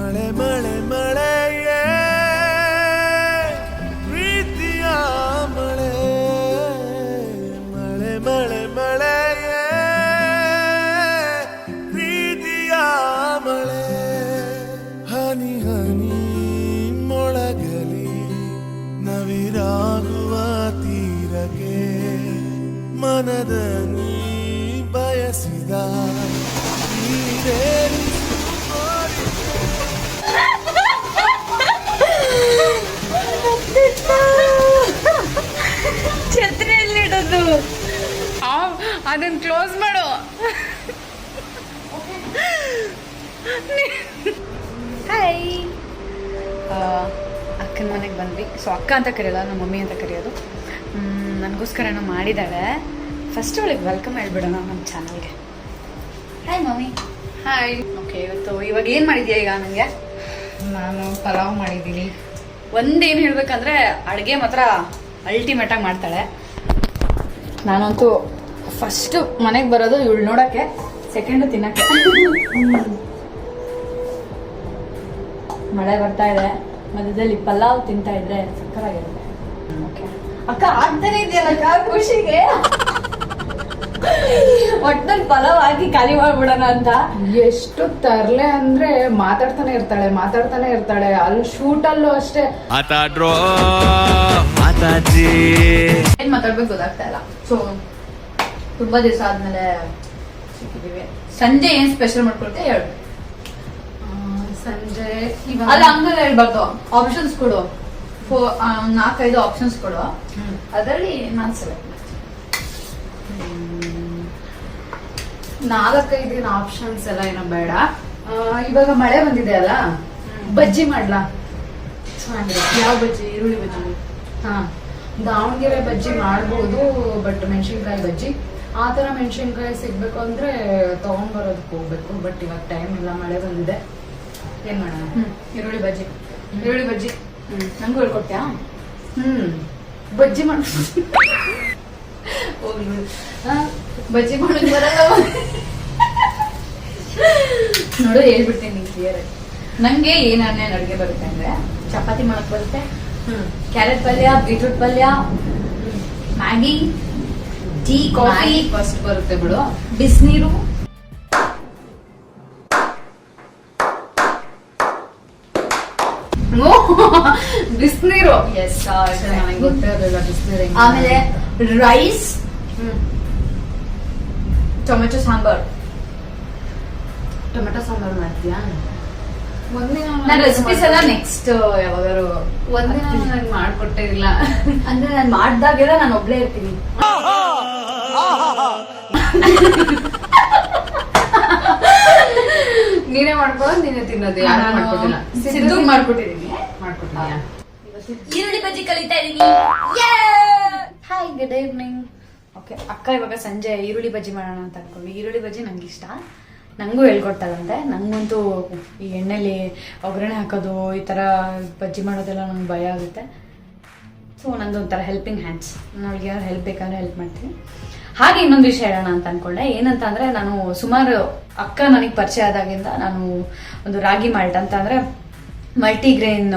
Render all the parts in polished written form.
ಮಳೆ ಮಳೆ ಮಳೆಯೇ ಪ್ರೀತಿಯ ಮಳೆ ಮಳೆ ಮಳೆ ಮಳೆಯೇ ಪ್ರೀತಿಯ ಮಳೆ ಹನಿ ಹನಿ ಮೊಳಗಲಿ ನವಿರಾಗುವ ತೀರಕ್ಕೆ ಮನದ ನೀ ಬಯಸಿದ ಛತ್ರಿಯಲ್ಲಿಡೋದು ಅದನ್ನ ಕ್ಲೋಸ್ ಮಾಡು. ಹಾಯ್, ಅಕ್ಕನ ಮನೆಗೆ ಬಂದ್ವಿ. ಸೊ ಅಕ್ಕ ಅಂತ ಕರೆಯೋಲ್ಲ, ನಮ್ಮ ಮಮ್ಮಿ ಅಂತ ಕರೆಯೋದು. ನನಗೋಸ್ಕರ ಏನೋ ಮಾಡಿದ್ದಾಳೆ. ಫಸ್ಟ್ ಅವಳಿಗೆ ವೆಲ್ಕಮ್ ಹೇಳ್ಬಿಡೋಣ ನಮ್ಮ ಚಾನಲ್ಗೆ. Hi mummy. ಹಾಯ್. ಓಕೆ, ಇವಾಗ ಏನು ಮಾಡಿದ್ಯಾ? ಈಗ ನನಗೆ ನಾನು ಪಲಾವ್ ಮಾಡಿದ್ದೀನಿ. ಒಂದೇನು ಹೇಳ್ಬೇಕಂದ್ರೆ ಅಡುಗೆ ಮಾತ್ರ ಅಲ್ಟಿಮೇಟಾಗಿ ಮಾಡ್ತಾಳೆ. ನಾನಂತೂ ಫಸ್ಟು ಮನೆಗೆ ಬರೋದು ಇವಳು ನೋಡೋಕ್ಕೆ, ಸೆಕೆಂಡು ತಿನ್ನೋಕ್ಕೆ. ಮಳೆ ಬರ್ತಾ ಇದೆ, ಮಧ್ಯದಲ್ಲಿ ಪಲಾವ್ ತಿಂತಾ ಇದ್ರೆ ಸಕ್ಕತ್ತಾಗಿರುತ್ತೆ. ಓಕೆ ಅಕ್ಕ, ಆಗ್ತಾನೆ ಇದೆಯಲ್ಲ ಖುಷಿಗೆ. ಒಟ್ಟಲ್ಲಿ ಪಲಾವ್ ಹಾಕಿ ಖಾಲಿ ಮಾಡ್ಬಿಡೋಣ ಅಂತ. ಎಷ್ಟು ತರ್ಲೆ ಅಂದ್ರೆ ಮಾತಾಡ್ತಾನೆ ಇರ್ತಾಳೆ. ಅಲ್ಲಿ ಶೂಟಲ್ಲೂ ಅಷ್ಟೇ ಏನ್ ಮಾತಾಡ್ಬೇಕು ಗೊತ್ತಾಗ್ತಾ ಇಲ್ಲ. ಸೊ ತುಂಬಾ ದಿವಸ ಆದ್ಮೇಲೆ ಸಿಕ್ಕಿದೀವಿ. ಸಂಜೆ ಏನ್ ಸ್ಪೆಷಲ್ ಮಾಡ್ಕೊಳ್ತೆ ಹೇಳು. ಸಂಜೆ ಅಲ್ಲ ಹಂಗಲ್ಲ ಹೇಳ್ಬಾರ್ದು, ಆಪ್ಷನ್ಸ್ ಕೊಡು. 4-5 ಆಪ್ಷನ್ಸ್ ಕೊಡು, ಅದರಲ್ಲಿ ನಾನು ಸೆಲೆಕ್ಟ್ ಮಾಡ್ತೀನಿ. 4-5 ಆಪ್ಷನ್ಸ್ ಎಲ್ಲ ಏನೋ ಬೇಡ. ಇವಾಗ ಮಳೆ ಬಂದಿದೆ ಅಲ್ಲ, ಬಜ್ಜಿ ಮಾಡ್ಲಾ? ಯಾವ ಬಜ್ಜಿ? ಈರುಳ್ಳಿ ಬಜ್ಜಿ. ಹಾ, ದಾವಣಗೆರೆ ಬಜ್ಜಿ ಮಾಡ್ಬೋದು, ಬಟ್ ಮೆಣಸಿನ್ಕಾಯಿ ಬಜ್ಜಿ ಆ ತರ ಮೆಣಸಿನ್ಕಾಯಿ ಸಿಗ್ಬೇಕು ಅಂದ್ರೆ ತಗೊಂಡ್ ಬರೋದಕ್ಕೆ ಹೋಗ್ಬೇಕು. ಬಟ್ ಇವಾಗ ಟೈಮ್ ಇಲ್ಲ, ಮಳೆ ಬಂದಿದೆ. ಏನ್ ಮಾಡೋಣ? ಈರುಳ್ಳಿ ಬಜ್ಜಿ. ನಂಗೂ ಹೇಳ್ಕೊಡ್ತೀಯಾ? ಬಜ್ಜಿ ಮಾಡ ಬಜ್ಜಿ ಮಾಡೋದು ಬರಲ್ಲ ನೋಡು, ಹೇಳ್ಬಿಡ್ತೀನಿ ಕ್ಲಿಯರ್. ನಂಗೆ ಏನೇನು ಅಡುಗೆ ಬರುತ್ತೆ ಅಂದ್ರೆ, ಚಪಾತಿ ಮಾಡಕ್ ಬರುತ್ತೆ, ಕ್ಯಾರೆಟ್ ಪಲ್ಯ, ಬೀಟ್ರೂಟ್ ಪಲ್ಯ, ಮ್ಯಾಗಿ, ಟೀ, ಕಾಫಿ ಫಸ್ಟ್ ಬರುತ್ತೆ ಬಿಡು. ಬಿಸಿನೀರು, ಬಿಸಿನೀರು. ಎಸ್, ನನಗೆ ಗೊತ್ತೇ ಇರಲಿಲ್ಲ ಬಿಸಿನೀರು. ಆಮೇಲೆ rice, tomato sambar. Tomato sambar ಮಾಡ್ತೀಯಾ? ನನ್ನ ರೆಸಿಪೀಸ್ ಎಲ್ಲ ನೆಕ್ಸ್ಟ್ ಯಾವಾಗಾರು. ಒಂದಿನ ನನಗೆ ಮಾಡ್ಕೊಟ್ಟೇ ಇಲ್ಲ. ಅಂದ್ರೆ ನಾನು ಮಾಡ್ದಾಗೆಲ್ಲ ನಾನು ಒಬ್ಳೇ ಇರ್ತೀನಿ. ನೀನೇ ಮಾಡ್ಕೊಳ್ಳೋದು, ನೀನೇ ತಿನ್ನೋದು. ಯಾರು ಮಾಡ್ಕೊಟ್ಟಿಲ್ಲ. ಸಿದ್ದು ಮಾಡ್ಕೊಟ್ಟಿದ್ದೀನಿ. ಮಾಡ್ಕೊಟ್ಟಿದ್ಯಾ? ಈರುಳ್ಳಿ ಬಜ್ಜಿ ಕಲಿತಾ ಇದೀನಿ. Hi, good evening. ಓಕೆ, ಅಕ್ಕ ಇವಾಗ ಸಂಜೆ ಈರುಳ್ಳಿ ಬಜ್ಜಿ ಮಾಡೋಣ ಅಂತ ಅನ್ಕೊಂಡ್ವಿ. ಈರುಳ್ಳಿ ಬಜ್ಜಿ ನಂಗೆ ಇಷ್ಟ, ನಂಗೂ ಹೇಳ್ಕೊಡ್ತಾಳಂತೆ. ನಂಗಂತೂ ಈ ಎಣ್ಣೆಲಿ ಒಗ್ಗರಣೆ ಹಾಕೋದು, ಈ ಥರ ಬಜ್ಜಿ ಮಾಡೋದೆಲ್ಲ ನಂಗೆ ಭಯ ಆಗುತ್ತೆ. ಸೊ ನಂದು ಒಂಥರ ಹೆಲ್ಪಿಂಗ್ ಹ್ಯಾಂಡ್ಸ್. ನಾನು ಅವಳಿಗೆ ಯಾರು ಹೆಲ್ಪ್ ಬೇಕಾದ್ರೆ ಹೆಲ್ಪ್ ಮಾಡ್ತೀನಿ. ಹಾಗೆ ಇನ್ನೊಂದು ವಿಷಯ ಹೇಳೋಣ ಅಂತ ಅನ್ಕೊಂಡೆ. ಏನಂತ ಅಂದರೆ, ನಾನು ಸುಮಾರು ಅಕ್ಕ ನನಗೆ ಪರಿಚಯ ಆದಾಗಿಂದ ನಾನು ಒಂದು ರಾಗಿ ಮಾಲ್ಟ್ ಅಂತ ಅಂದರೆ ಮಲ್ಟಿಗ್ರೇನ್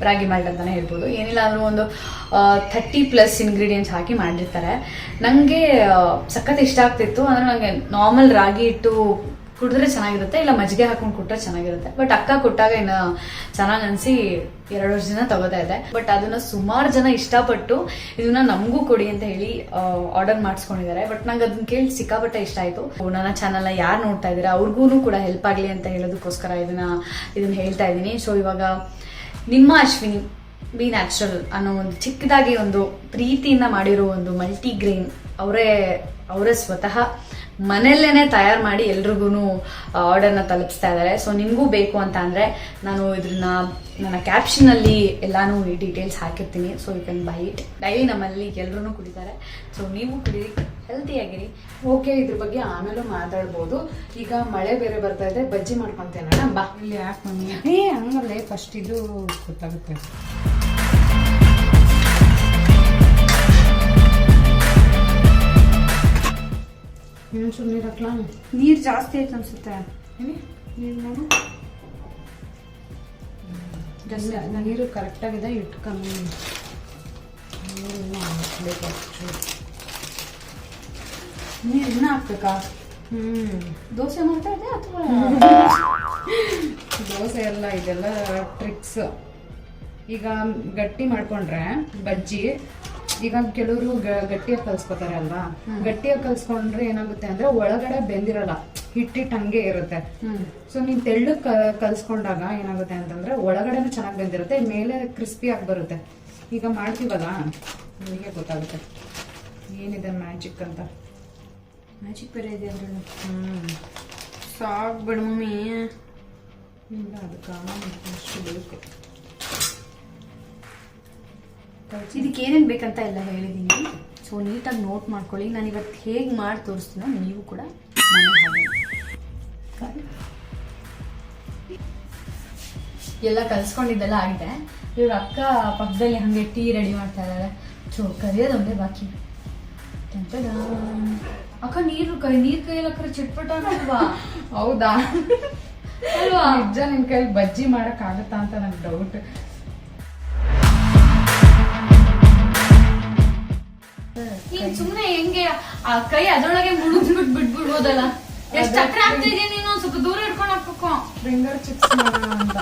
ರಾಗಿ ಮಾಲ್ಟ್ ಅಂತಾನೆ ಹೇಳ್ಬೋದು. ಏನಿಲ್ಲ ಅಂದರೂ ಒಂದು 30+ ಇಂಗ್ರೀಡಿಯೆಂಟ್ಸ್ ಹಾಕಿ ಮಾಡಿರ್ತಾರೆ. ನನಗೆ ಸಖತ್ ಇಷ್ಟ ಆಗ್ತಿತ್ತು. ಅಂದರೆ ನನಗೆ ನಾರ್ಮಲ್ ರಾಗಿ ಇಟ್ಟು ಕುಡಿದ್ರೆ ಚೆನ್ನಾಗಿರುತ್ತೆ, ಇಲ್ಲ ಮಜ್ಜಿಗೆ ಹಾಕೊಂಡು ಕೊಟ್ಟರೆ ಚೆನ್ನಾಗಿರುತ್ತೆ. ಬಟ್ ಅಕ್ಕ ಕೊಟ್ಟಾಗ ಇನ್ನು ಚೆನ್ನಾಗಿ ಅನಿಸಿ 2 ವರ್ಷದಿಂದ ತಗೋತಾ ಇದೆ. ಬಟ್ ಅದನ್ನ ಸುಮಾರು ಜನ ಇಷ್ಟಪಟ್ಟು ಇದನ್ನ ನಮಗೂ ಕೊಡಿ ಅಂತ ಹೇಳಿ ಆರ್ಡರ್ ಮಾಡಿಸ್ಕೊಂಡಿದ್ದಾರೆ. ಬಟ್ ನಂಗೆ ಅದನ್ನ ಕೇಳಿ ಸಿಕ್ಕಾಪಟ್ಟೆ ಇಷ್ಟ ಆಯಿತು. ನನ್ನ ಚಾನಲ್ನ ಯಾರು ನೋಡ್ತಾ ಇದ್ದೀರಾ ಅವ್ರಿಗೂ ಕೂಡ ಹೆಲ್ಪ್ ಆಗಲಿ ಅಂತ ಹೇಳೋದಕ್ಕೋಸ್ಕರ ಇದನ್ನ ಹೇಳ್ತಾ ಇದ್ದೀನಿ. ಸೊ ಇವಾಗ ನಿಮ್ಮ ಅಶ್ವಿನಿ ಬಿ ನ್ಯಾಚುರಲ್ ಅನ್ನೋ ಒಂದು ಚಿಕ್ಕದಾಗಿ ಒಂದು ಪ್ರೀತಿಯಿಂದ ಮಾಡಿರೋ ಒಂದು ಮಲ್ಟಿಗ್ರೇನ್ ಅವರೇ ಸ್ವತಃ ಮನೆಯಲ್ಲೇನೆ ತಯಾರು ಮಾಡಿ ಎಲ್ರಿಗೂ ಆರ್ಡರ್ನ ತಲುಪಿಸ್ತಾ ಇದ್ದಾರೆ. ಸೊ ನಿಮಗೂ ಬೇಕು ಅಂತ ಅಂದರೆ ನಾನು ಇದನ್ನ ನನ್ನ ಕ್ಯಾಪ್ಷನಲ್ಲಿ ಎಲ್ಲಾನು ಈ ಡೀಟೇಲ್ಸ್ ಹಾಕಿರ್ತೀನಿ. So you can buy it. Daily ನಮ್ಮಲ್ಲಿ ಎಲ್ಲರೂ ಕುಡಿತಾರೆ. ಸೊ ನೀವು ಕುಡೀರಿ, ಹೆಲ್ತಿಯಾಗಿರಿ. ಓಕೆ, ಇದ್ರ ಬಗ್ಗೆ ಆಮೇಲೆ ಮಾತಾಡ್ಬೋದು. ಈಗ ಮಳೆ ಬೇರೆ ಬರ್ತಾ ಇದೆ, ಬಜ್ಜಿ ಮಾಡ್ಕೊಂತೇನಣ್ಣ. ಬಾ ಇಲ್ಲಿ. ಯಾಕೆ ಮಮ್ಮಿ? ಹಂಗಲ್ಲೇ ಫಸ್ಟ್ ಇದು ಗೊತ್ತಾಗುತ್ತೆ. ನೀರು ಜಾಸ್ತಿ ಆಯ್ತು ಅನ್ಸುತ್ತೆ. ನೀರು ನೋಡು. ನೀರು ಕರೆಕ್ಟಾಗಿದೆ ಇಟ್ಕೊಂಡು ನೀರು ಹಾಕ್ಬೇಕು ನೀರು ಇನ್ನೂ ಹಾಕ್ಬೇಕಾ? ದೋಸೆ ಮಾಡ್ತಾ ಇದೆ ಅಥವಾ ದೋಸೆ ಎಲ್ಲ ಇದೆಲ್ಲ ಟ್ರಿಕ್ಸ್. ಈಗ ಗಟ್ಟಿ ಮಾಡ್ಕೊಂಡ್ರೆ ಬಜ್ಜಿ, ಈಗ ಕೆಲವರು ಗಟ್ಟಿಯಾಗಿ ಕಲ್ಸ್ಕೊತಾರೆ ಅಲ್ವಾ, ಗಟ್ಟಿಯಾಗಿ ಕಲ್ಸ್ಕೊಂಡ್ರೆ ಏನಾಗುತ್ತೆ ಅಂದ್ರೆ ಒಳಗಡೆ ಬೆಂದಿರಲ್ಲ, ಹಿಟ್ಟಿಟ್ಟು ಹಂಗೆ ಇರುತ್ತೆ. ಸೊ ನೀನ್ ತೆಳ್ಳಗ್ ಕಲ್ಸ್ಕೊಂಡಾಗ ಏನಾಗುತ್ತೆ ಅಂತಂದ್ರೆ ಒಳಗಡೆನೂ ಚೆನ್ನಾಗಿ ಬೆಂದಿರುತ್ತೆ, ಮೇಲೆ ಕ್ರಿಸ್ಪಿ ಆಗಿ ಬರುತ್ತೆ. ಈಗ ಮಾಡ್ತೀವಲ್ಲ ನಿಮಗೆ ಗೊತ್ತಾಗುತ್ತೆ ಏನಿದೆ ಮ್ಯಾಜಿಕ್ ಅಂತ. ಮ್ಯಾಜಿಕ್ ಬೇರೆ ಇದೆ ಅದ್ರಲ್ಲಿ. ಸಾಕು ಬಿಡು ಮಮ್ಮಿ. ಇಲ್ಲ ಅದಕ್ಕೆ ಅಷ್ಟು ಬೇಕು. ಇದಕ್ಕೆ ಏನೇನು ಬೇಕಂತ ಎಲ್ಲ ಹೇಳಿದ್ದೀನಿ. ಸೊ ನೀಟಾಗಿ ನೋಟ್ ಮಾಡ್ಕೊಳ್ಳಿ. ನಾನು ಇವತ್ತು ಹೇಗೆ ಮಾಡಿ ತೋರಿಸ್ತೀನೋ ನೀವು ಕೂಡ ಎಲ್ಲ ಕಲ್ಸ್ಕೊಂಡಿದ್ದೆಲ್ಲ ಆಗಿದೆ. ಇವ್ರ ಅಕ್ಕ ಪಕ್ಕದಲ್ಲಿ ಹಂಗೆ ಟೀ ರೆಡಿ ಮಾಡ್ತಾ ಇದ್ದಾರೆ. ಸೊ ಕರಿಯೋದೊಂದೇ ಬಾಕಿ. ಅಕ್ಕ ನೀರು ಕೈಯಲ್ಲಿ ಅಕ್ಕ ಚಿಟ್ಪಟ ಅಲ್ವಾ? ಹೌದಾ ಅಲ್ವಾ? ನಿಜ ನಿನ್ ಕೈಲಿ ಬಜ್ಜಿ ಮಾಡಕ್ ಆಗತ್ತಾ ಅಂತ ನಂಗೆ ಡೌಟ್. ನೀನ್ ಸುಮ್ನೆ ಹೆಂಗೆ ಆ ಕೈ ಅದರೊಳಗೆ ಬಿಟ್ಬಿಡ್ಬೋದಲ್ಲ. ಎಷ್ಟು ಹತ್ರ ಆಗ್ತಿದ್ಯಾ ನೀನು? ಸ್ವಲ್ಪ ದೂರ ಇಟ್ಕೊಂಡು ಹಾಕ್ಬೇಕು. ಫಿಂಗರ್ ಚಿಪ್ಸ್ ಮಾಡೋಣ ಅಂತ.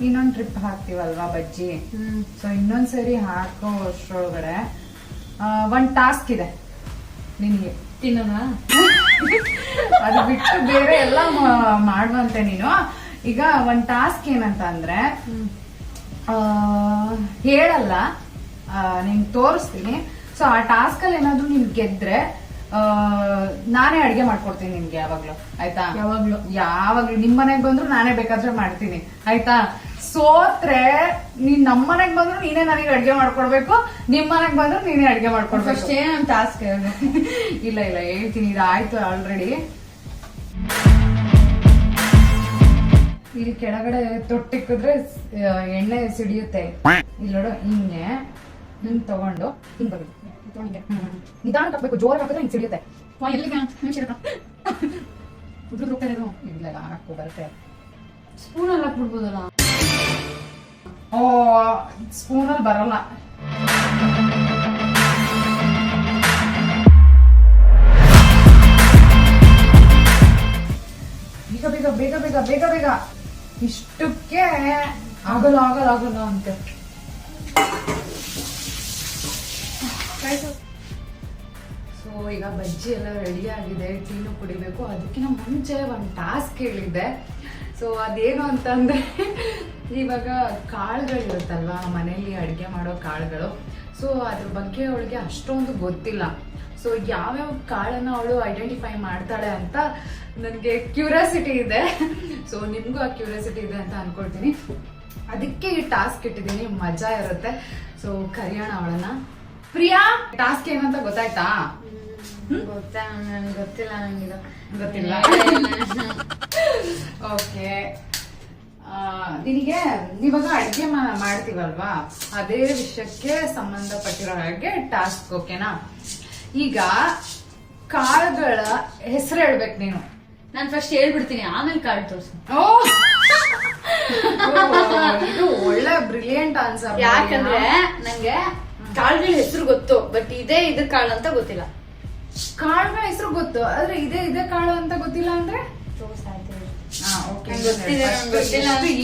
ಇನ್ನೊಂದ್ ಟ್ರಿಪ್ ಹಾಕ್ತಿವಲ್ವಾ ಬಜ್ಜಿ, ಸೊ ಇನ್ನೊಂದ್ಸರಿ ಹಾಕೋ ಅಷ್ಟ್ರೊಳಗಡೆ ಒಂದ್ ಟಾಸ್ಕ್ ಇದೆ ನಿನ್ಗೆ. ತಿನ್ನೋಣ? ಅದು ಬಿಟ್ಟು ಬೇರೆ ಎಲ್ಲ ಮಾಡುವಂತೆ ನೀನು. ಈಗ ಒಂದ್ ಟಾಸ್ಕ್ ಏನಂತ ಅಂದ್ರೆ ಹೇಳಲ್ಲ, ನಿನ್ ತೋರಿಸ್ತೀನಿ. ಸೊ ಆ ಟಾಸ್ಕ್ ಅಲ್ಲಿ ಏನಾದ್ರು ನೀನ್ ಗೆದ್ರೆ ನಾನೇ ಅಡ್ಗೆ ಮಾಡ್ಕೊಡ್ತೀನಿ ನಿನ್ಗೆ ಯಾವಾಗ್ಲೂ, ಆಯ್ತಾ? ಯಾವಾಗ್ಲೂ ನಿಮ್ ಮನೆಗ್ ಬಂದ್ರು ನಾನೇ ಬೇಕಾದ್ರೆ ಮಾಡ್ತೀನಿ, ಆಯ್ತಾ? ಸೋತ್ರೆ ನೀನ್ ನಮ್ ಮನೆಗ್ ಬಂದ್ರು ನೀನೇ ನನಗೆ ಅಡ್ಗೆ ಮಾಡ್ಕೊಡ್ಬೇಕು, ನಿಮ್ ಮನೆಗ್ ಬಂದ್ರು ನೀನೇ ಅಡ್ಗೆ ಮಾಡ್ಕೊಡ್ಬೇಕು. ಅಷ್ಟೇ ನಮ್ ಟಾಸ್ಕ್. ಇಲ್ಲ ಇಲ್ಲ ಹೇಳ್ತೀನಿ, ಇದಾಯ್ತು ಆಲ್ರೆಡಿ. ಇಲ್ಲಿ ಕೆಳಗಡೆ ತೊಟ್ಟಿಕ್ಕಿದ್ರೆ ಎಣ್ಣೆ ಸಿಡಿಯುತ್ತೆ. ಇಲ್ಲೋಡು ಹಿಂಗೆ ಹಿಂಗ್ ತಗೊಂಡು ಹಿಂಗ್ ಬರ್ಬೇಕು, ನಿಧಾನ ಹಾಕ್ಬೇಕು, ಜೋರಾಗಿ ಹಾಕಿದ್ರೆ ಹಿಂಗ್ ಸಿಡಿಯುತ್ತೆ. ಇಲ್ಲ ಹಾಕು ಬರುತ್ತೆ. ಸ್ಪೂನ್ ಎಲ್ಲ ಹಾಕ್ಬಿಡ್ಬೋದಲ್ಲ? ಓ ಸ್ಪೂನಲ್ಲಿ ಬರಲ್ಲ. ಬೇಗ ಬೇಗ ಬೇಗ ಬೇಗ ಬೇಗ ಬೇಗ, ಇಷ್ಟಕ್ಕೆ ಆಗಲ್ಲ ಆಗಲ್ಲ ಆಗಲ್ಲ ಅಂತ. ಸೊ ಈಗ ಬಜ್ಜಿ ಎಲ್ಲ ರೆಡಿ ಆಗಿದೆ, ಟೀನು ಕುಡಿಬೇಕು. ಅದಕ್ಕಿಂತ ಮುಂಚೆ ಒಂದು ಟಾಸ್ಕ್ ಹೇಳಿದ್ದೆ. ಸೊ ಅದೇನು ಅಂತಂದ್ರೆ ಇವಾಗ ಕಾಳುಗಳಿರುತ್ತಲ್ವಾ ಮನೇಲಿ ಅಡುಗೆ ಮಾಡೋ ಕಾಳುಗಳು, ಸೊ ಅದ್ರ ಬಗ್ಗೆ ಅವಳಿಗೆ ಅಷ್ಟೊಂದು ಗೊತ್ತಿಲ್ಲ. ಸೊ ಯಾವ್ಯಾವ ಕಾಳನ್ನ ಅವಳು ಐಡೆಂಟಿಫೈ ಮಾಡ್ತಾಳೆ ಅಂತ ನನಗೆ ಕ್ಯೂರಿಯಾಸಿಟಿ ಇದೆ. ಸೊ ನಿಮ್ಗೂ ಆ ಕ್ಯೂರಿಯಾಸಿಟಿ ಇದೆ ಅಂತ ಅನ್ಕೊಳ್ತೀನಿ. ಅದಕ್ಕೆ ಈ ಟಾಸ್ಕ್ ಇಟ್ಟಿದ್ದೀನಿ, ಮಜಾ ಇರುತ್ತೆ. ಸೊ ಕರಿಯೋಣ ಅವಳನ್ನ. ಪ್ರಿಯಾ, ಟಾಸ್ಕ್ ಏನಂತ ಗೊತ್ತಾಯ್ತಾ? ಗೊತ್ತಿಲ್ಲ ನಂಗಿದು. ಗೊತ್ತಿಲ್ಲ. ಓಕೆ, ನಿನಗೆ ಇವಾಗ ಅಡ್ಗೆ ಮಾಡ್ತೀವಲ್ವಾ, ಅದೇ ವಿಷಯಕ್ಕೆ ಸಂಬಂಧಪಟ್ಟಿರೋ ಹಾಗೆ ಟಾಸ್ಕ್, ಓಕೆನಾ? ಈಗ ಕಾಳುಗಳ ಹೆಸರು ಹೇಳ್ಬೇಕು ನೀನು. ನಾನು ಫಸ್ಟ್ ಹೇಳ್ಬಿಡ್ತೀನಿ, ಆಮೇಲೆ ಕಾಳು ತೋರಿಸು. ಇದು ಒಳ್ಳೆ ಬ್ರಿಲಿಯಂಟ್ ಆನ್ಸರ್. ಯಾಕಂದ್ರೆ ನಂಗೆ ಕಾಳುಗಳ ಹೆಸರು ಗೊತ್ತು, ಬಟ್ ಇದೇ ಕಾಳು ಅಂತ ಗೊತ್ತಿಲ್ಲ. ಕಾಳುಗಳ ಹೆಸರು ಗೊತ್ತು, ಆದ್ರೆ ಇದೇ ಕಾಳು ಅಂತ ಗೊತ್ತಿಲ್ಲ ಅಂದ್ರೆ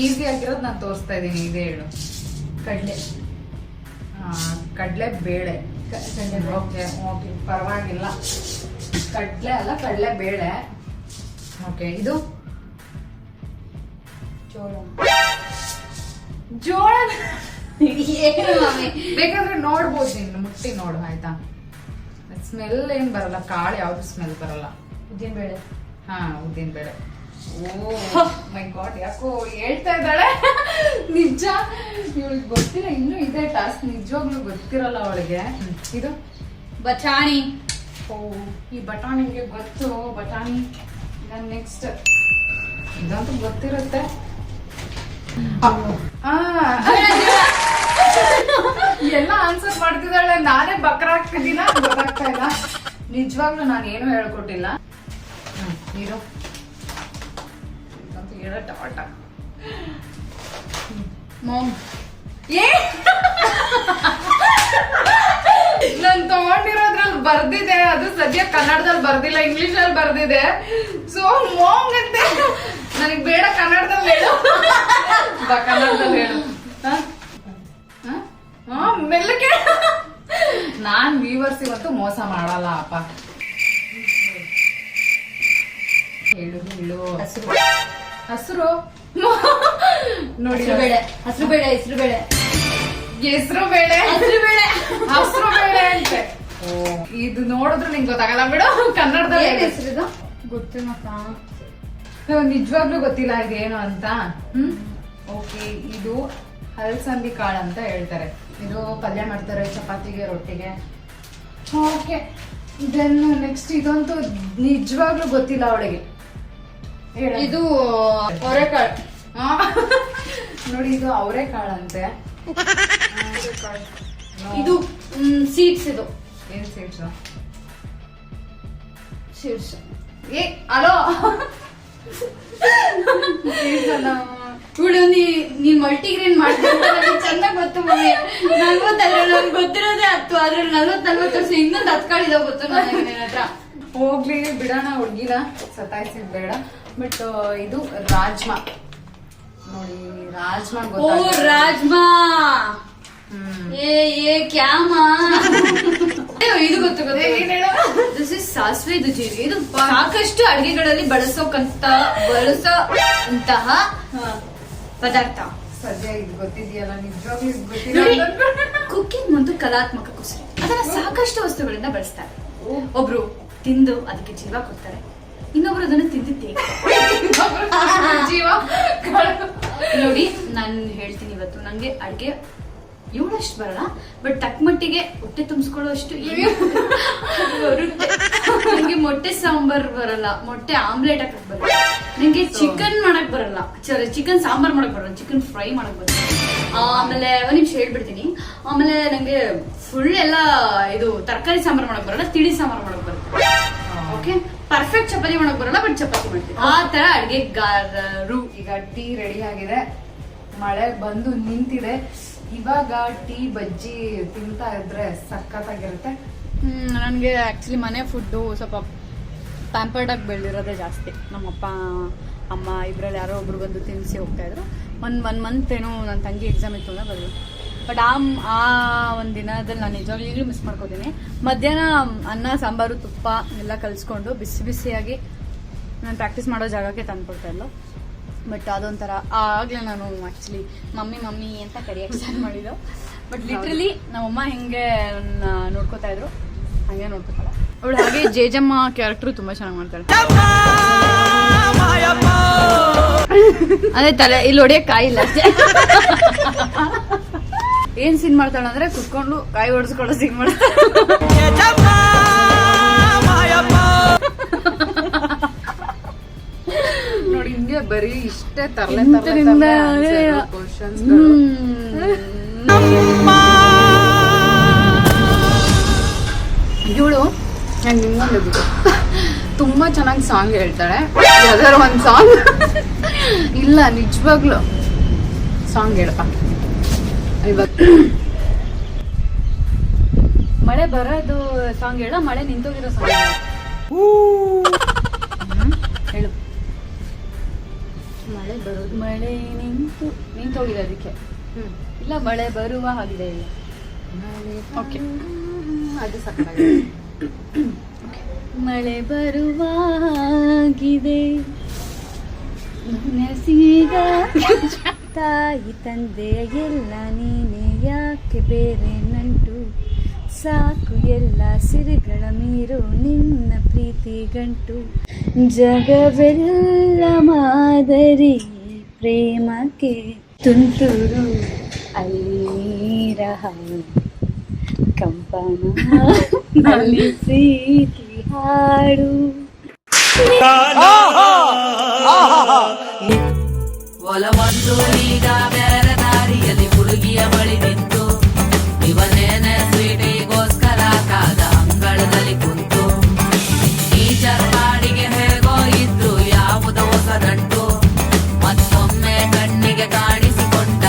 ಈಸಿ ಆಗಿರೋದು ನಾನು ತೋರಿಸ್ತಾ ಇದ್ದೀನಿ. ಇದೇ ಹೇಳು. ಕಡ್ಲೆ ಬೇಳೆ. ಓಕೆ ಓಕೆ, ಪರವಾಗಿಲ್ಲ. ಕಡ್ಲೆ ಅಲ್ಲ, ಕಡ್ಲೆ ಬೇಳೆ. ಓಕೆ, ಇದು ಜೋಳ. ಬೇಕಾದ್ರೆ ನೋಡ್ಬೋದು, ನೀನು ಮುಟ್ಟಿ ನೋಡು, ಆಯ್ತಾ? ಸ್ಮೆಲ್ ಏನ್ ಬರಲ್ಲ, ಕಾಳು ಯಾವ್ದು ಸ್ಮೆಲ್ ಬರಲ್ಲ. ಉದ್ದಿನ ಬೇಳೆ. ಹಾ, ಉದ್ದಿನ ಬೇಳೆ. ಓ ಮೈ ಗಾಡ್, ಯಾಕೋ ಹೇಳ್ತಾ ಇದ್ದಾಳೆ. ನಿಜ ಇವಳಿಗೆ ಗೊತ್ತಿಲ್ಲ, ಇನ್ನು ಇದೇ ಟಾಸ್ಕ್ ನಿಜವಾಗ್ಲೂ ಗೊತ್ತಿರಲ್ಲ ಅವಳಿಗೆ. ಇದು ಬಟಾಣಿ. ಓ, ಈ ಬಟಾಣಿಗೆ ಗೊತ್ತು. ಬಟಾಣಿ. ನೆಕ್ಸ್ಟ್ ಇದಂತೂ ಗೊತ್ತಿರುತ್ತೆ. ಎಲ್ಲ ಆನ್ಸರ್ ಮಾಡ್ತಿದ್ದಾಳೆ, ನಾನೇ ಬಕ್ರಾಗ್ತಿದ್ದೀನ, ಗೊತ್ತಾಗ್ತಾ ಇಲ್ಲ. ನಿಜವಾಗ್ಲೂ ನಾನು ಏನು ಹೇಳ್ಕೊಟ್ಟಿಲ್ಲ. ನೀರು ಹೇಳೋ ಟಾಟ. ಮಾಮ್ ನಾನ್ ತಗೊಂಡಿರೋದ್ರಲ್ಲಿ ಬರ್ದಿದೆ, ಅದು ಸದ್ಯ ಕನ್ನಡದಲ್ಲಿ ಬರ್ದಿಲ್ಲ, ಇಂಗ್ಲಿಷ್ ಅಲ್ಲಿ ಬರ್ದಿದೆ. ಸೊ ಮಾಮ್ ಅಂತೆ, ನನಗ್ ಬೇಡ ಕನ್ನಡದಲ್ಲಿ ಹೇಳು. ಕನ್ನಡದಲ್ಲಿ ಹೇಳು. ಮೆಲ್ಲಕ್ಕೆ ನಾನ್ ವ್ಯೂವರ್ಸ್ ಇವತ್ತು ಮೋಸ ಮಾಡಲ್ಲ ಅಪ್ಪ. ಹೇಳು ಹೇಳು. ಹಸಿರು ನೋಡಿ, ಹೆಸರು ಬೇಳೆ, ಹೆಸರು ಬೇಳೆ, ಹೆಸರು ಬೇಳೆ, ಹೆಸರು ಬೇಳೆ, ಹೆಸರು ಬೇಳೆ, ಹಸಿರು ಬೇಳೆ ಅಂತೆ. ಇದು ನೋಡಿದ್ರೆ ನಿಂಗೆ ಗೊತ್ತಾಗಲ್ಲ ಬಿಡು. ಕನ್ನಡದಲ್ಲಿ ಏನ್ ಹೆಸರಿದು ಗೊತ್ತಿಲ್ಲಪ್ಪ, ನಿಜವಾಗ್ಲೂ ಗೊತ್ತಿಲ್ಲ ಇದೇನು ಅಂತ. ಓಕೆ, ಇದು ಹಲಸಂದಿ ಕಾಳು ಅಂತ ಹೇಳ್ತಾರೆ. ಇದು ಪಲ್ಯ ಮಾಡ್ತಾರೆ ಚಪಾತಿಗೆ, ರೊಟ್ಟಿಗೆ. ಓಕೆ, ದೆನ್ ನೆಕ್ಸ್ಟ್ ಇದಂತೂ ನಿಜವಾಗ್ಲೂ ಗೊತ್ತಿಲ್ಲ ಅವಳಿಗೆ. ಇದು ಅವರೆಕಾಳು. ನೋಡಿ, ಇದು ಅವರೆಕಾಳಂತೆ. ಇದು ಸೀಡ್ಸ್. ಇದು ಏನ್ ಸೀಡ್ಸ್? ಸೀಡ್ಸ್. ಏ ಅಲೋ, ಇವಳು ನೀನ್ ಮಲ್ಟಿಗ್ರೇನ್ ಮಾಡ್ತೀನಿ ಚೆನ್ನಾಗ್ ಗೊತ್ತು ಮಮ್ಮಿ. ನನ್ಗೆ ಗೊತ್ತಿರೋದೇ 10, ಅದ್ರಲ್ಲಿ 40 ವರ್ಷ ಇನ್ನೊಂದು 10 ಕಾಳಿದಾವ ಗೊತ್ತು ನನಗೆ ನಿನ್ನ ಹತ್ರ. ಹೋಗ್ಲಿ ಬಿಡೋಣ, ಹುಡ್ಗಿನ ಸತಾಯಿಸಿದ್ ಬೇಡ. ಬಟ್ ಇದು ರಾಜ್ಮಾ ನೋಡಿ, ರಾಜ್ಮಾ ಓ ರಾಜ್ಮಾ. ಏ ಕ್ಯಾಮ ಇದು ಗೊತ್ತು ಗೊತ್ತು. ದಿಸ್ ಇಸ್ ಸಾಸಿವೆ, ಇದು ಜೀರಿಗೆ. ಇದು ಸಾಕಷ್ಟು ಅಡಿಗೆಗಳಲ್ಲಿ ಬಳಸೋಂತಹ ಪದಾರ್ಥ. ಸದ್ಯ ಇದು ಗೊತ್ತಿದೆಯಲ್ಲ, ನಿಜವಾಗ್ಲೂ ಇದು ಗೊತ್ತಿಲ್ಲ. ಕುಕಿಂಗ್ ಒಂದು ಕಲಾತ್ಮಕ ಕುಸರಿ. ಅದನ್ನ ಸಾಕಷ್ಟು ವಸ್ತುಗಳಿಂದ ಬಳಸ್ತಾರೆ. ಒಬ್ರು ತಿಂದು ಅದಕ್ಕೆ ಜೀವ ಕೊಡ್ತಾರೆ, ಇನ್ನೊಬ್ರು ಅದನ್ನ ತಿಂದು ಜೀವ. ನೋಡಿ, ನಾನು ಹೇಳ್ತೀನಿ ಇವತ್ತು ನಂಗೆ ಅಡ್ಗೆ ಇವಳಷ್ಟು ಬರಲ್ಲ, ಬಟ್ ತಕ್ಕ ಮಟ್ಟಿಗೆ ಹೊಟ್ಟೆ ತುಂಬಿಸ್ಕೊಳ್ಳೋ ಅಷ್ಟು ಬರುತ್ತೆ. ನಂಗೆ ಮೊಟ್ಟೆ ಸಾಂಬಾರ್ ಬರಲ್ಲ, ಮೊಟ್ಟೆ ಆಮ್ಲೆಟ್ ಹಾಕಕ್ ಬರಲ್ಲ, ನಂಗೆ ಚಿಕನ್ ಮಾಡಕ್ ಬರಲ್ಲ, ಚಿಕನ್ ಸಾಂಬಾರ್ ಮಾಡಕ್ ಬರಲ್ಲ, ಚಿಕನ್ ಫ್ರೈ ಮಾಡಕ್ ಬರಲ್ಲ. ಆಮೇಲೆ ಒಂದ್ ನಿಮಿಷ ಹೇಳ್ಬಿಡ್ತೀನಿ. ಆಮೇಲೆ ನಂಗೆ ಫುಲ್ ಎಲ್ಲ ಇದು ತರಕಾರಿ ಸಾಂಬಾರ್ ಮಾಡಕ್ ಬರಲ್ಲ, ತಿಳಿ ಸಾಂಬಾರ್ ಮಾಡಕ್ ಬರುತ್ತೆ. ಓಕೆ, ಪರ್ಫೆಕ್ಟ್ ಚಪಾತಿ ಮಾಡಕ್ ಬರಲ್ಲ, ಬಟ್ ಚಪಾತಿ ಮಾಡ್ತೀನಿ. ಆ ತರ ಅಡ್ಗೆಗಾರರು. ಈಗ ಟೀ ರೆಡಿ ಆಗಿದೆ, ಮಳೆ ಬಂದು ನಿಂತಿದೆ. ಇವಾಗ ಟೀ ಬಜ್ಜಿ ತಿಂತಾ ಇದ್ರೆ ಸಖತ್ತಾಗಿರುತ್ತೆ. ನನಗೆ ಆಕ್ಚುಲಿ ಮನೆ ಫುಡ್ಡು ಸ್ವಲ್ಪ ಪ್ಯಾಂಪರ್ಡ್ ಆಗಿ ಬೆಳೆದಿರೋದೇ ಜಾಸ್ತಿ. ನಮ್ಮಪ್ಪ ಅಮ್ಮ ಇಬ್ಬರಲ್ಲಿ ಯಾರೋ ಒಬ್ರು ಬಂದು ತಿನ್ನಿಸಿ ಹೋಗ್ತಾ ಇದ್ರು. ಒನ್ ಮಂತ್ ಏನೋ ನನ್ನ ತಂಗಿ ಎಕ್ಸಾಮ್ ಇತ್ತು ಅಂತ ಬಂದರು. ಬಟ್ ಆ ಒಂದು ದಿನದಲ್ಲಿ ನಾನು ನಿಜವಾಗ್ಲೂ ಈಗಲೂ ಮಿಸ್ ಮಾಡ್ಕೋತೀನಿ. ಮಧ್ಯಾಹ್ನ ಅನ್ನ ಸಾಂಬಾರು ತುಪ್ಪ ಎಲ್ಲ ಕಲಿಸ್ಕೊಂಡು ಬಿಸಿ ಬಿಸಿಯಾಗಿ ನಾನು ಪ್ರಾಕ್ಟೀಸ್ ಮಾಡೋ ಜಾಗಕ್ಕೆ ತಂದ್ಕೊಡ್ತಾ ಇದ್ಲು. ಬಟ್ ಅದೊಂಥರ ಆಗಲೇ ನಾನು ಆ್ಯಕ್ಚುಲಿ ಮಮ್ಮಿ ಅಂತ ಕರಿಯಕ್ಕೆ ಸ್ಟಾರ್ಟ್ ಮಾಡಿದ್ದು. ಬಟ್ ಲಿಟ್ರಲಿ ನಮ್ಮಮ್ಮ ಹೆಂಗೆ ನೋಡ್ಕೋತಾ ಇದ್ರು ಹಂಗೆ ನೋಡ್ಕೋತಾಳೆ ಅವಳು. ಹಾಗೆ ಜೇಜಮ್ಮ ಕ್ಯಾರೆಕ್ಟರ್ ತುಂಬಾ ಚೆನ್ನಾಗಿ ಮಾಡ್ತಾಳೆ. ಅದೇ ತಲೆ ಇಲ್ಲಿ ಹೊಡೆಯಕ್ ಕಾಯಿಲ್ಲ ಅಷ್ಟೇ. ಏನ್ ಸೀನ್ ಮಾಡ್ತಾಳೆ ಅಂದ್ರೆ ಕುತ್ಕೊಂಡು ಕಾಯಿ ಹೊಡೆಸ್ಕೊಳ್ಳೋ ಸೀನ್ ಮಾಡ್ತಾಳೆ. ನೋಡಿ, ಹಿಂಗೆ ಬರೀ ಇಷ್ಟೇ ತರಲೆ ಇವಳು. ನಂಗೆ ನಿಮ್ಗೊಂದು ತುಂಬಾ ಚೆನ್ನಾಗಿ ಸಾಂಗ್ ಹೇಳ್ತಾಳೆ. ಯಾವ್ದಾರು ಒಂದ್ ಸಾಂಗ್ ಇಲ್ಲ, ನಿಜವಾಗ್ಲು ಸಾಂಗ್ ಹೇಳಪ್ಪ. ಇವತ್ತು ಮಳೆ ಬರೋದು ಸಾಂಗ್ ಹೇಳ, ಮಳೆ ನಿಂತೋಗಿರೋ ಸಾಂಗ್ ಹೇಳು. ಮಳೆ ಬರೋದು, ಮಳೆ ನಿಂತೋಗಿದೆ ಅದಕ್ಕೆ. ಇಲ್ಲ, ಮಳೆ ಬರುವ ಹಾಗಿದೆ. ಇಲ್ಲ, ಓಕೆ, ಅದು ಸಕ್ಕತ್ತಾಗಿದೆ. ಮಳೆ ಬರುವಾಗಿದೆ ಮನಸ್ಸೀಗ ತಾಯಿ ತಂದೆಯ ಎಲ್ಲ ನೀನೆ, ಯಾಕೆ ಬೇರೆ ನಂಟು, ಸಾಕು ಎಲ್ಲ ಸಿರಿಗಳ ಮೀರು ನಿನ್ನ ಪ್ರೀತಿ ಗಂಟು, ಜಗವೆಲ್ಲ ಮಾದರಿ ಪ್ರೇಮಕ್ಕೆ ತುಂತುರು ಅಲ್ಲಿರ ಕಂಪನ ಅಲ್ಲಿ ಪ್ರೀತಿ ಹಾಡು. ಒಲವೊಂದು ಈಗ ಬೇರೆ ದಾರಿಯಲ್ಲಿ ಹುಡುಗಿಯ ಬಳಿ ನಿಂತು, ಇವನೇನೆ ಸ್ವೀಟಿಗೋಸ್ಕರ ಕಾದ ಅಂಗಳದಲ್ಲಿ ಕುಂತು, ಈ ಚರ್ಪಾಡಿಗೆ ಹೇಗೋ ಇದ್ರು ಯಾವುದೋ ಹೊಸ ನಂಟು, ಮತ್ತೊಮ್ಮೆ ಕಣ್ಣಿಗೆ ಕಾಣಿಸಿಕೊಂಡ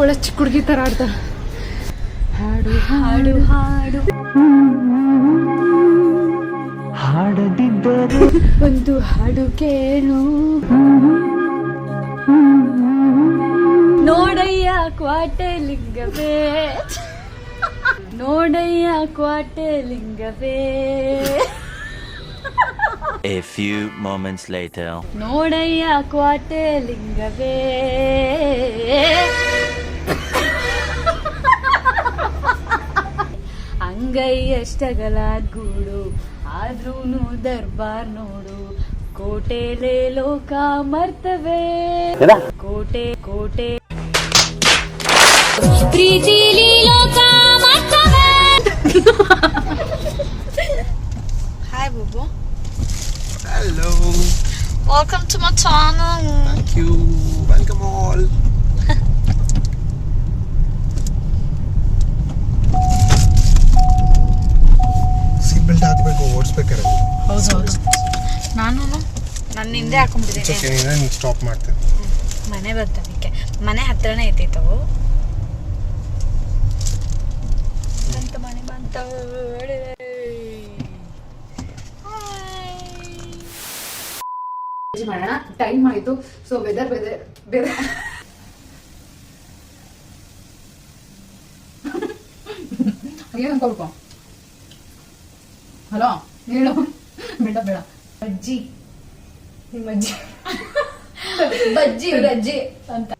ಒಳ್ಳೆ ಚಿಕ್ಕ ಹುಡುಗಿ ತರ ಆಡ್ತಾರ. ಹಾಡು ಹಾಡು ಹಾಡು ಹಾಡದಿದ್ದರು ಒಂದು ಹಾಡು ಕೇಳು. ನೋಡಯ್ಯ ಕ್ವಾಟೆ ಲಿಂಗವೇ, ನೋಡಯ್ಯ ಕ್ವಾಟೆ ಲಿಂಗವೇ. A few moments later. ನೋಡಯ್ಯ ಕ್ವಾಟೆ ಲಿಂಗವೇ. ಅಂಗೈ ಎಷ್ಟಗಲ ಗೂಡು ಆದ್ರೂನು ದರ್ಬಾರ್ ನೋಡು. ಕೋಟೆಲೆ ಲೋಕ ಮರ್ತವೆ, ಕೋಟೆ ಕೋಟೆ ಪ್ರೀತಿಲಿ ಲೋಕ ಮರ್ತವೆ. ಹಾಯ್ ಬುಬು, Hello. Welcome to my channel. Thank you. Welcome all. Seat belt ಹಾಕಬೇಕು ಓಡಿಸ್ಬೇಕಾರೆ. ಹೌದು ನಾನು ನನ್ನ ಹಿಂದೆ ಹಾಕೊಂಡ್ಬಿಟ್ಟಿದ್ದೀನಿ. ನೀನು ಸ್ಟಾಪ್ ಮಾಡ್ತೇನೆ. ಮನೆ ಬರ್ತದಕ್ಕೆ, ಮನೆ ಹತ್ರನೇ ಇದ್ದಿತ್ತು. ಮನೆ ಬಂತ ಮಾಡೋಣ. ಟೈಮ್ ಆಯ್ತು. ಸೊ ವೆದರ್ ವೆದರ್ ಬೇರೆ ಏನು ಅನ್ಕೊಳ್ಕೊ. ಹಲೋ ಹೇಳು. ಬೇಡ ಬೇಡ. ಅಜ್ಜಿ, ನಿಮ್ಮ ಅಜ್ಜಿ ಬಜ್ಜಿ ಅಜ್ಜಿ ಅಂತ